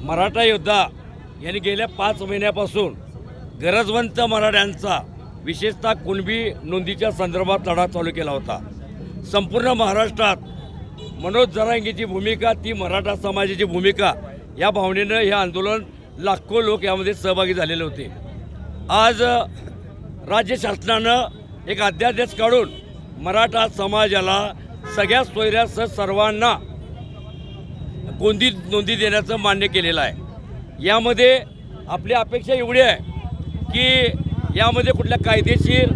मराठा योद्धा यांनी गेल्या 5 महिन्यापासून गरजवंत मराठ्यांचा विशेषतः कुणबी नोंदीच्या संदर्भात लढा चालू केला होता। संपूर्ण महाराष्ट्रात मनोज जरांगेची भूमिका, ती मराठा समाजाची भूमिका या भावनेनं हे आंदोलन लाखो लोक यामध्ये सहभागी झालेले होते। आज राज्य शासनानं एक अध्यादेश काढून मराठा समाजाला सगळ्या सोयऱ्यासह सर्वांना नोंदी देण्याचं मान्य केलेलं आहे। यामध्ये आपली अपेक्षा एवढी आहे की यामध्ये कुठल्या कायदेशीर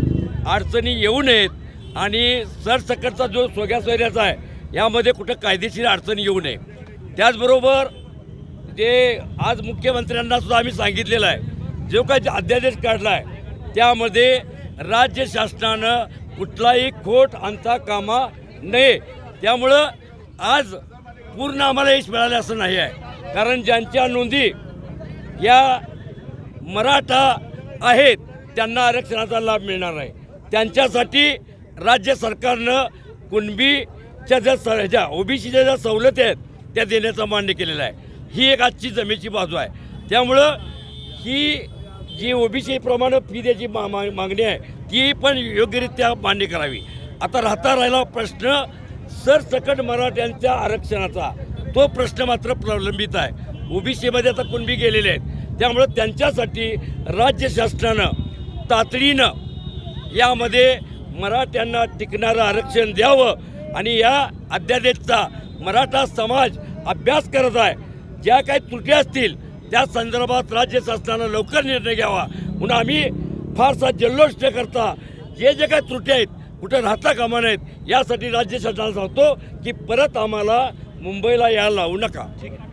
अडचणी येऊ नयेत आणि सरसकटचा जो सगळ्या सोयऱ्याचा आहे यामध्ये कुठं कायदेशीर अडचणी येऊ नये। त्याचबरोबर जे आज मुख्यमंत्र्यांना सुद्धा आम्ही सांगितलेलं आहे, जो काही अध्यादेश काढला आहे त्यामध्ये राज्य शासनानं कुठलाही खोट आणता कामा नये। त्यामुळं आज पूर्ण आम्हाला यश मिळालं असं नाही आहे, कारण ज्यांच्या नोंदी या मराठा आहेत त्यांना आरक्षणाचा लाभ मिळणार आहे। त्यांच्यासाठी राज्य सरकारनं कुणबीच्या ज्या ओबीसीच्या ज्या सवलती आहेत त्या देण्याचं मान्य केलेलं आहे। ही एक आजची जमेची बाजू आहे। त्यामुळं ही जी ओबीसी प्रमाणे फी द्यायची मागणी आहे ती पण योग्यरित्या मान्य करावी। आता राहिला प्रश्न सरसकट मराठ्यांच्या आरक्षणाचा, तो प्रश्न मात्र प्रलंबित आहे। ओबीसीमध्ये आता कुणबी गेलेले आहेत, त्यामुळं त्यांच्यासाठी राज्य शासनानं तातडीनं यामध्ये मराठ्यांना टिकणारं आरक्षण द्यावं आणि या अध्यादेशचा मराठा समाज अभ्यास करत आहे। ज्या काही त्रुटी असतील त्या संदर्भात राज्य शासनानं लवकर निर्णय घ्यावा म्हणून आम्ही फारसा जल्लोष न करता जे काही त्रुटी आहेत कुठं राहता कामा नयेत यासाठी राज्य शासनाला सांगतो की परत आम्हाला मुंबईला यायला लावू नका। ठीक आहे।